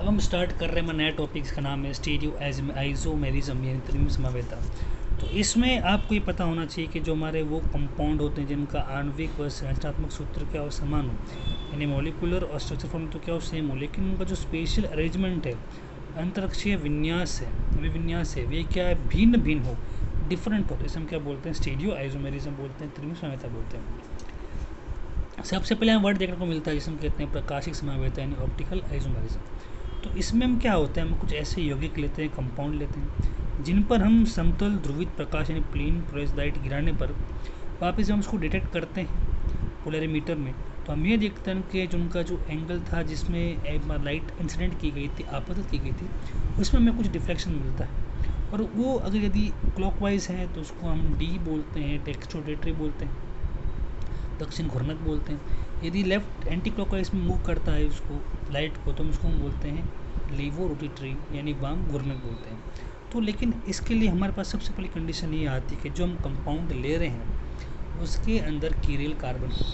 अब हम स्टार्ट कर रहे हैं नया टॉपिक, इसका नाम है स्टीरियो आइसोमेरिज्म यानी त्रिविम समवेता। तो इसमें आपको ये पता होना चाहिए कि जो हमारे वो कंपाउंड होते हैं जिनका आणविक व संरचनात्मक सूत्र क्या हो समान हो, यानी मॉलिकुलर और स्ट्रक्चर फॉर्म तो क्या हो सेम हो, लेकिन उनका जो स्पेशल अरेंजमेंट है, अंतरिक्षीय विन्यास है वे क्या है भिन्न भिन्न हो, डिफरेंट हो। तो इसे हम क्या बोलते हैं, स्टीरियो आइसोमेरिज्म बोलते हैं, त्रिविम समवेता बोलते हैं। सबसे पहले हम वर्ड देखने को मिलता है जिसे हम कहते हैं प्रकाशिक समवेता यानी ऑप्टिकल आइसोमेरिज्म। तो इसमें हम क्या होता है, हम कुछ ऐसे यौगिक लेते हैं, कंपाउंड लेते हैं जिन पर हम समतल ध्रुवित प्रकाश यानी प्लेन फ्लोरेसेंट लाइट गिराने पर वापस हम उसको डिटेक्ट करते हैं पोलरीमीटर में, तो हम ये देखते हैं कि जो उनका जो एंगल था जिसमें लाइट इंसिडेंट की गई थी, आपतित की गई थी, उसमें हमें कुछ डिफ्लेक्शन मिलता है। और वो अगर यदि क्लॉकवाइज है तो उसको हम डी बोलते हैं, डेक्स्ट्रोडेटरी बोलते हैं, दक्षिण घूर्णक बोलते हैं। यदि लेफ्ट एंटी क्लॉकवाइज में मूव करता है उसको लाइट को, तो हम उसको हम बोलते हैं लीवो रोटेटरी यानी वाम घूर्णक बोलते हैं। तो लेकिन इसके लिए हमारे पास सबसे पहली कंडीशन ये आती है कि जो हम कंपाउंड ले रहे हैं उसके अंदर कीरिल कार्बन हो।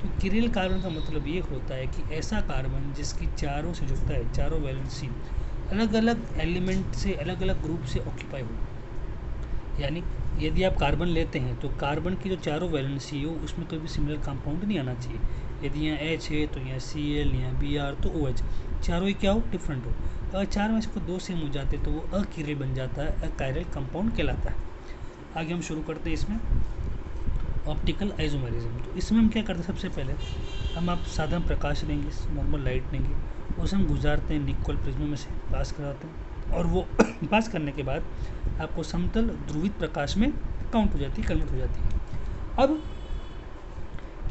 तो कीरिल कार्बन का मतलब ये होता है कि ऐसा कार्बन जिसकी चारों से जुड़ता है, चारों वैलेंसी अलग अलग एलिमेंट से, अलग अलग ग्रुप से ऑक्यूपाई हो। यानी यदि आप कार्बन लेते हैं तो कार्बन की जो चारों वैलेंसी हो उसमें कोई भी सिमिलर कंपाउंड नहीं आना चाहिए। यदि यहाँ एच है तो यहाँ Cl, यहाँ Br तो OH, चारों ही क्या हो, डिफरेंट हो। अगर चार में से कोई दो सेम हो जाते तो वो अकीरिल बन जाता है, अकायरल कंपाउंड कहलाता है। आगे हम शुरू करते हैं इसमें ऑप्टिकल आइसोमेरिज्म। तो इसमें हम क्या करते हैं, सबसे पहले हम आप साधारण प्रकाश लेंगे, नॉर्मल लाइट लेंगे, उसे हम गुजारते हैं निकोल प्रिज्म में से पास कराते हैं, और वो पास करने के बाद आपको समतल ध्रुवित प्रकाश में काउंट हो जाती है, कन्वर्ट हो जाती है। अब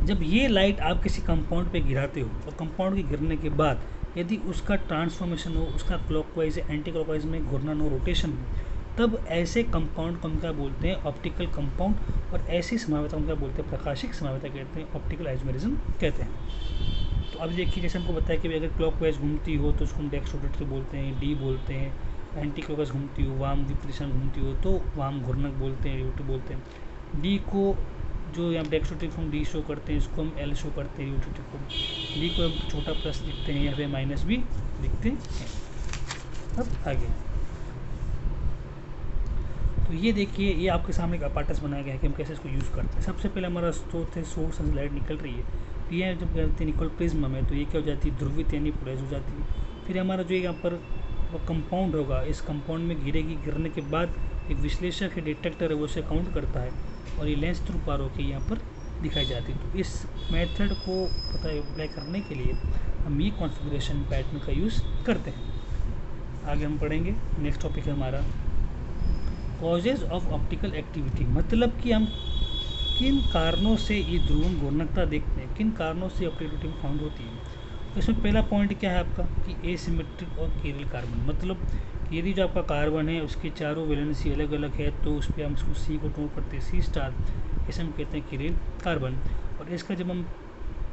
जब ये लाइट आप किसी कंपाउंड पे गिराते हो और कंपाउंड के गिरने के बाद यदि उसका ट्रांसफॉर्मेशन हो, उसका क्लॉकवाइज या एंटी क्लॉकवाइज में घूर्णन हो, रोटेशन हो, तब ऐसे कंपाउंड को हम क्या बोलते हैं, ऑप्टिकल कंपाउंड। और ऐसी समवेता को क्या बोलते हैं, प्रकाशिक समवेता कहते हैं, ऑप्टिकल आइसोमेरिज्म कहते हैं। तो अब देखिए, जैसे हमको बताया कि अगर क्लॉकवाइज घूमती हो तो उसको हम डेक्स्ट्रोडेटरी बोलते हैं, डी बोलते हैं। एंटी क्लॉकवाइज घूमती हो, वाम विपरीत दिशा में घूमती हो तो वाम घूर्णक बोलते हैं, यूटी बोलते हैं। डी को जो यहाँ डेक्स्ट्रोडेटरी को हम डी शो करते हैं, इसको हम एल शो करते हैं, यूटी को। डी को हम छोटा प्लस लिखते हैं या फिर माइनस भी लिखते हैं। अब आगे तो ये देखिए, ये आपके सामने एक अपार्टस बनाया गया है कि हम कैसे इसको यूज़ करते हैं। सबसे पहले हमारा स्रोत है, सोर्स से लाइट निकल रही है, तो ये जब करते हैं निकल प्रिज्म में, तो ये क्या हो जाती है, ध्रुवित यानी पोलराइज हो जाती है। फिर हमारा जो यहाँ पर कंपाउंड होगा, इस कंपाउंड में गिरेगी, गिरने के बाद एक विश्लेषक है, डिटेक्टर है, वो उसे काउंट करता है और ये लेंस थ्रू पार होकर यहाँ पर दिखाई जाती है। तो इस मेथड को पता अप्लाई करने के लिए हम ये कॉन्फ़िगरेशन पैटर्न का यूज़ करते हैं। आगे हम पढ़ेंगे, नेक्स्ट टॉपिक है हमारा कॉजेज ऑफ ऑप्टिकल एक्टिविटी। मतलब कि हम किन कारणों से ये ध्रुवम घूर्णकता देखते हैं, किन कारणों से ऑप्टिकल फाउंड होती है। तो इसमें पहला पॉइंट क्या है आपका कि एसिमेट्रिक और कीरिल कार्बन। मतलब यदि जो आपका कार्बन है उसकी चारों वैलेंसी अलग अलग है तो उस पर हम उसको सी को टोन करते हैं, C*, इसे हम कहते हैं कीरिल कार्बन। और इसका जब हम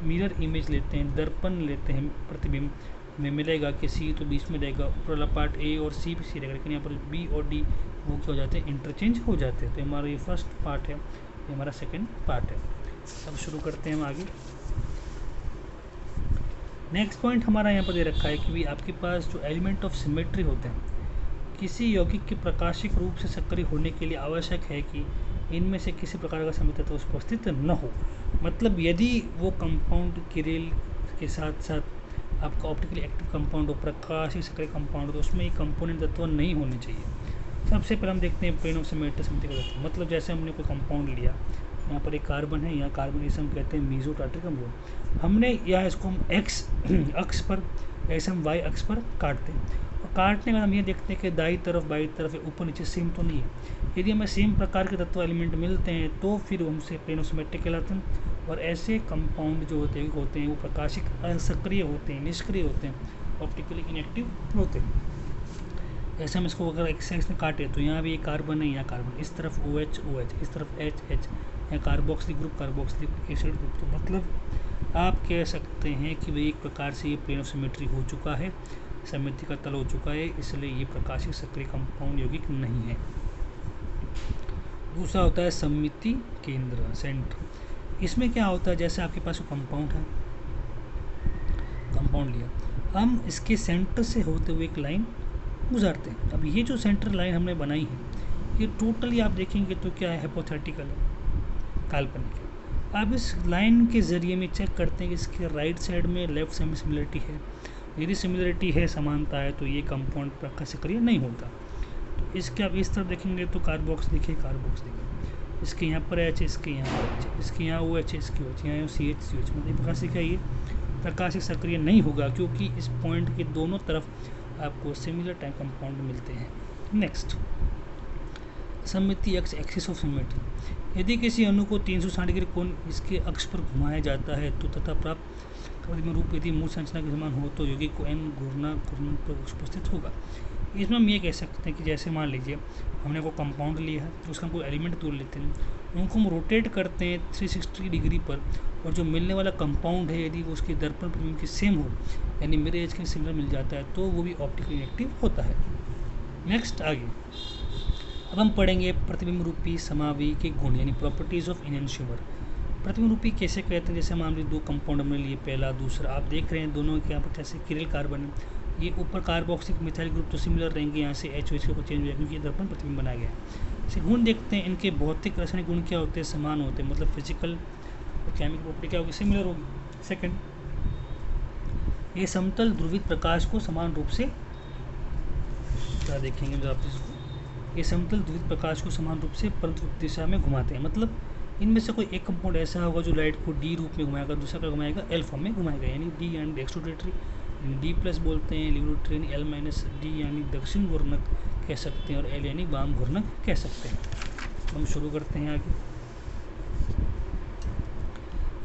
मिरर इमेज लेते हैं, दर्पण लेते हैं, प्रतिबिंब में मिलेगा कि सी तो बीच में रहेगा, ऊपर वाला पार्ट ए और सी भी सी रहेगा, लेकिन यहाँ पर बी और डी वो क्या हो जाते हैं, इंटरचेंज हो जाते हैं। तो हमारा ये फर्स्ट पार्ट है, ये हमारा सेकंड पार्ट है। अब शुरू करते हैं हम आगे। नेक्स्ट पॉइंट हमारा यहाँ पर दे रखा है कि भी आपके पास जो एलिमेंट ऑफ सिमेट्री होते हैं किसी यौगिक के प्रकाशिक रूप से सक्रिय होने के लिए आवश्यक है कि इनमें से किसी प्रकार का समतत्व उपस्थित न हो। मतलब यदि वो कंपाउंड कीरिल के साथ साथ आपका ऑप्टिकली एक्टिव कंपाउंड हो, प्रकाशिक सक्रिय कंपाउंड हो, तो उसमें एक कंपोनेंट तत्व नहीं होने चाहिए। सबसे पहले हम देखते हैं प्लेन ऑफ सिमेट्री समतल तत्व। मतलब जैसे हमने कोई कंपाउंड लिया, यहाँ पर एक कार्बन है, यहाँ कार्बन इसे हम कहते हैं मेसो टार्टरिक कंपाउंड। हमने यहाँ इसको हम एक्स अक्ष पर, ऐसे हम वाई अक्ष पर काटते हैं, और काटने के बाद हम ये देखते हैं कि दाई तरफ बाई तरफ ऊपर नीचे सेम तो नहीं है। यदि हमें सेम प्रकार के तत्व एलिमेंट मिलते हैं तो फिर हमसे प्लेन ऑफ सिमेट्री कहलाते हैं। और ऐसे कंपाउंड जो होते हैं वो प्रकाशिक असक्रिय होते हैं, निष्क्रिय होते हैं, ऑप्टिकली इनएक्टिव होते हैं। जैसे हम इसको अगर एक्स में काटे तो यहाँ भी एक कार्बन है, यहाँ कार्बन, इस तरफ OH OH, इस तरफ H H, यहाँ carboxylic group carboxylic acid group. तो मतलब आप कह सकते हैं कि भाई एक प्रकार से ये प्लेन ऑफ सिमेट्री हो चुका है, सममिति का तल हो चुका है, इसलिए ये प्रकाशिक सक्रिय कंपाउंड यौगिक नहीं है। दूसरा होता है सममिति केंद्र, सेंटर। इसमें क्या होता है, जैसे आपके पास कंपाउंड है, कंपाउंड लिया, हम इसके सेंटर से होते हुए एक लाइन गुजारते हैं। अब ये जो सेंटर लाइन हमने बनाई है ये टोटली आप देखेंगे तो क्या है, हाइपोथेटिकल है, काल्पनिक है। अब इस लाइन के ज़रिए में चेक करते हैं कि इसके राइट साइड में लेफ्ट साइड में सिमिलरिटी है। यदि सिमिलरिटी है, समानता है, तो ये कंपाउंड प्रकाश सक्रिय नहीं होता। तो इसके आप इस तरफ देखेंगे तो कार्बोक्स देखिए, कार्बोक्स देखिए, इसके यहाँ पर एच, इसके यहाँ पर एच, इसके यहाँ ओ एच, इसके ओ एच, यहाँ सी एच, मतलब प्रकाश क्या, ये प्रकाश सक्रिय नहीं होगा क्योंकि इस पॉइंट के दोनों तरफ आपको सिमिलर टाइप कंपाउंड मिलते हैं। नेक्स्ट, सममिति एक्स एक्सिस ऑफ सिमिलरिटी। यदि किसी अणु को 360 डिग्री कोण इसके अक्ष पर घुमाया जाता है तो तथा प्राप्त प्रतिबिंब रूप यदि मूल संरचना के समान हो तो यौगिक को n गुना घूर्णन पर उपस्थित होगा। इसमें हम ये कह सकते हैं कि जैसे मान लीजिए हमने वो कंपाउंड लिया है, तो उसका कोई एलिमेंट तोड़ लेते हैं, उनको हम रोटेट करते हैं 360 डिग्री पर, और जो मिलने वाला कंपाउंड है यदि वो उसकी दर्पण प्रतिबिंब की सेम हो, यानी मेरे एज के सिमिलर मिल जाता है, तो वो भी ऑप्टिकली एक्टिव होता है। नेक्स्ट आगे अब हम पढ़ेंगे प्रतिबिंब रूपी समावयव के गुण, यानी प्रॉपर्टीज ऑफ इनैंशियोमर। प्रतिबिंब रूपी कैसे कहते हैं, जैसे मान लीजिए दो कंपाउंड हमने लिए, पहला दूसरा, आप देख रहे हैं दोनों के यहाँ पर कैसे किरिल कार्बन है, ये ऊपर कार्बोक्सिलिक मिथाइल ग्रुप तो सिमिलर रहेंगे, यहाँ से एच OH को चेंज हो जाएगा क्योंकि ये दर्पण प्रतिबिंब बनाया गया है। इसे गुण देखते हैं, इनके भौतिक रासायनिक गुण क्या होते हैं, समान होते हैं, मतलब फिजिकल और केमिकल प्रॉपर्टी क्या होगी, सिमिलर होगी। सेकंड, ये समतल ध्रुवित प्रकाश को समान रूप से क्या देखेंगे जो आप इसको, ये समतल ध्रुवित प्रकाश को समान रूप से परंतु दिशा में घुमाते हैं, मतलब इनमें से कोई एक कंपाउंड ऐसा होगा जो लाइट को डी रूप में घुमाएगा, दूसरा का घुमाएगा एल फॉर्म में घुमाएगा, यानी डी एंड एक्सट्रोडेटरी, डी प्लस बोलते हैं, लिबरेटरी यानी एल माइनस डी यानी दक्षिण घूर्णक कह सकते हैं, और एल यानी वाम घूर्णक कह सकते हैं। हम शुरू करते हैं आगे।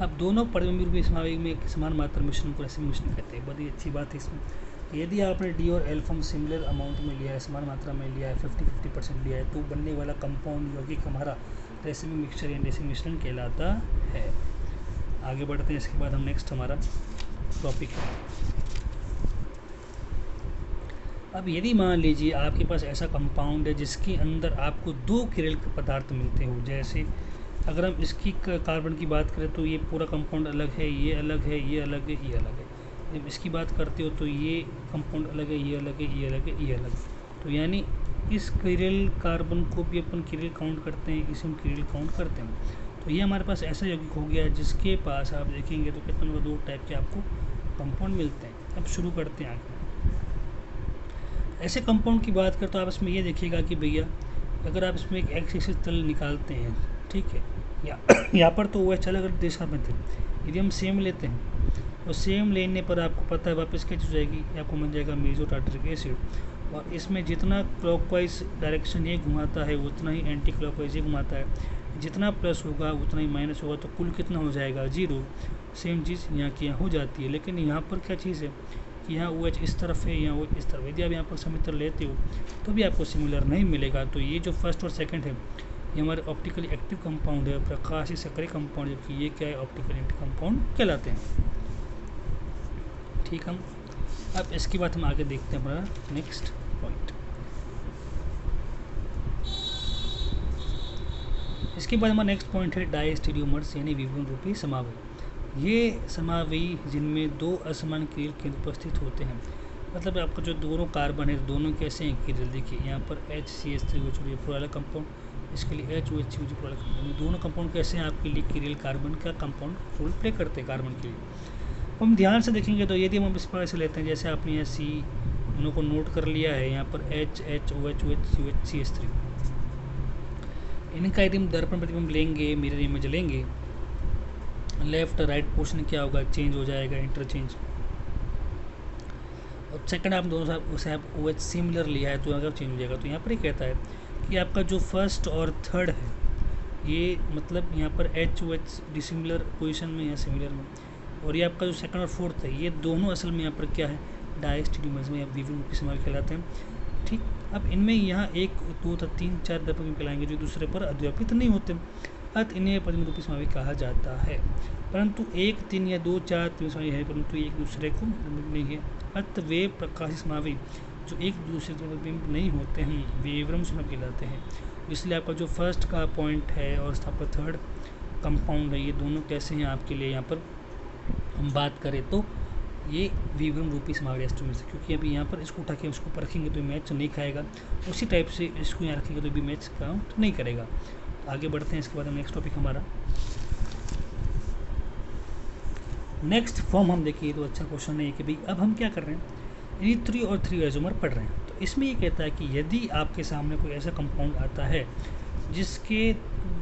अब दोनों प्रतिबिंब रूपी समावयव में एक समान मात्रा मिश्रण को ऐसे मिश्रण कहते हैं। बड़ी अच्छी बात है इसमें, यदि आपने डी और एल फॉर्म सिमिलर अमाउंट में लिया है, समान मात्रा में लिया है, 50-50% लिया है, तो बनने वाला कंपाउंड यौगिक हमारा रेसिमी मिक्सचर या रेसिमी मिश्रण कहलाता है। आगे बढ़ते हैं, इसके बाद हम नेक्स्ट हमारा टॉपिक है। अब यदि मान लीजिए आपके पास ऐसा कंपाउंड है जिसके अंदर आपको दो किरल पदार्थ मिलते हो, जैसे अगर हम इसकी कार्बन की बात करें तो ये पूरा कंपाउंड अलग है, ये अलग है, ये अलग है, ये अलग है। जब इसकी बात करते हो तो ये कंपाउंड अलग है, ये अलग है, ये अलग है, ये अलग है। तो यानी इस किरल कार्बन को भी अपन किरल काउंट करते हैं, इसे हम किरल काउंट करते हैं। तो ये हमारे पास ऐसा यौगिक हो गया जिसके पास आप देखेंगे तो कितने मतलब दो टाइप के आपको कंपाउंड मिलते हैं। अब शुरू करते हैं आगे। ऐसे कंपाउंड की बात करें तो आप इसमें ये देखिएगा कि भैया अगर आप इसमें एक एक्स एक्सिस तल निकालते हैं, ठीक है, या यहाँ पर तो वो अलग अलग दिशा में थे, यदि हम सेम लेते हैं तो सेम लेने पर आपको पता है वापस क्या चीज़ जाएगी, आपको मिल जाएगा मेजो टार्टरिक एसिड, और इसमें जितना क्लॉकवाइज डायरेक्शन ये घुमाता है उतना ही एंटी क्लॉकवाइज ये घुमाता है, जितना प्लस होगा उतना ही माइनस होगा, तो कुल कितना हो जाएगा, 0। सेम चीज़ यहाँ की यहाँ हो जाती है, लेकिन यहाँ पर क्या चीज़ है कि यहाँ OH इस तरफ है, यहाँ OH इस तरफ। यदि आप यहाँ पर समित्र लेते हो तो भी आपको सिमिलर नहीं मिलेगा। तो ये जो फर्स्ट और सेकंड है ये हमारे ऑप्टिकली एक्टिव कंपाउंड है, प्रकाशीय सक्रिय कंपाउंड, जबकि ये क्या है, ऑप्टिकली एक्टिव कंपाउंड कहलाते हैं। ठीक, हम अब इसके बाद हम आगे देखते हैं हमारा नेक्स्ट पॉइंट। इसके बाद हमारा नेक्स्ट पॉइंट है डायस्टेरियोमर्स यानी विभिन्न रूपी समावयव। ये समावयव जिनमें दो असमान किरल केंद्र उपस्थित होते हैं, मतलब आपका जो दोनों कार्बन है दोनों कैसे हैं किरल, देखिए यहाँ पर HCH3OH पूरा अलग कंपाउंड, इसके लिए HOH पूरा अलग कंपाउंड, दोनों कंपाउंड कैसे हैं आपके लिए किरल कार्बन का कंपाउंड रोल प्ले करते हैं कार्बन के लिए। हम ध्यान से देखेंगे तो यदि हम इस पर ऐसे लेते हैं, जैसे आपने यहाँ सी उन्हों को नोट कर लिया है, यहाँ पर HHOH इनका यदि हम दर्पण प्रतिबिंब लेंगे, मिरर इमेज लेंगे, लेफ्ट राइट पोर्शन क्या होगा, चेंज हो जाएगा, इंटरचेंज। और सेकंड आप दोनों साथ उसे आप OH सिमिलर लिया है तो अगर चेंज हो जाएगा। तो यहाँ पर ये कहता है कि आपका जो फर्स्ट और थर्ड है ये मतलब यहाँ पर HOH डिसिमिलर पोजीशन में या सिमिलर में, और ये आपका जो सेकंड और फोर्थ है ये दोनों असल में यहाँ पर क्या है, डायस्टेरियोमर्स में विभिन्न रूपी समावयव कहलाते हैं। ठीक, अब इनमें यहाँ 1 2 3 4 दर्पण कहलाएंगे जो दूसरे पर अद्व्यापित नहीं होते, अतः इन्हें प्रतिबिंब रूपी समावयव कहा जाता है। परंतु 1 3 या 2 4 3 समावयव है परंतु एक दूसरे को नहीं है, अतः वे प्रकाशित समावयव जो एक दूसरे से प्रतिबिंब नहीं होते हैं वेवरम समावयव कहलाते हैं। इसलिए आपका जो फर्स्ट का पॉइंट है और आपका थर्ड कंपाउंड है ये दोनों कैसे हैं आपके लिए, यहाँ पर हम बात करें तो ये V1 रूपी समावरी एस्टर में से, क्योंकि अभी यहाँ पर इसको उठा के उसको ऊपर रखेंगे तो मैच नहीं खाएगा, उसी टाइप से इसको यहाँ रखेंगे तो भी मैच काउंट नहीं करेगा। तो आगे बढ़ते हैं, इसके बाद नेक्स्ट टॉपिक हमारा नेक्स्ट फॉर्म हम देखिए, तो अच्छा क्वेश्चन है कि भाई अब हम क्या कर रहे हैं, इरीथ्रियो और थ्रियो आइसोमर पढ़ रहे हैं। तो इसमें ये कहता है कि यदि आपके सामने कोई ऐसा कंपाउंड आता है जिसके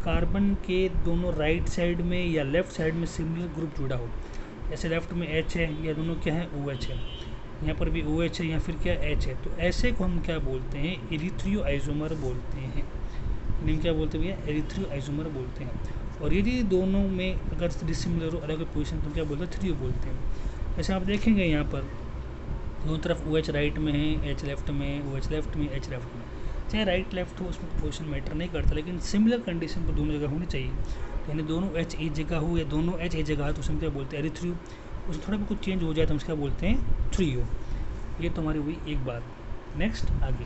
कार्बन के दोनों राइट साइड में या लेफ्ट साइड में सिमिलर ग्रुप जुड़ा हो, जैसे लेफ्ट में H है, या दोनों क्या है OH है, यहाँ पर भी OH है या फिर क्या H है, तो ऐसे को हम क्या बोलते हैं, इरीथ्रियो आइसोमर बोलते हैं। इन्हें क्या बोलते हैं भैया, इरीथ्रियो आइसोमर बोलते हैं। और यदि दोनों में अगर डिसिमिलर हो, अलग पोजीशन, तो क्या बोलते हैं, थ्रियो बोलते हैं। जैसे आप देखेंगे यहाँ पर दोनों तरफ OH राइट में है, H लेफ्ट में, OH लेफ्ट में, H लेफ्ट में, चाहे राइट लेफ्ट हो उसमें पोजीशन मैटर नहीं करता, लेकिन सिमिलर कंडीशन पर दोनों जगह होनी चाहिए। यानी दोनों H एक जगह हो या दोनों H एक जगह हो तो उसमें क्या बोलते हैं, इरीथ्रियो। उसमें थोड़ा भी कुछ चेंज हो जाए तो हम क्या बोलते हैं, थ्रियो। ये तो हमारी हुई एक बात। नेक्स्ट आगे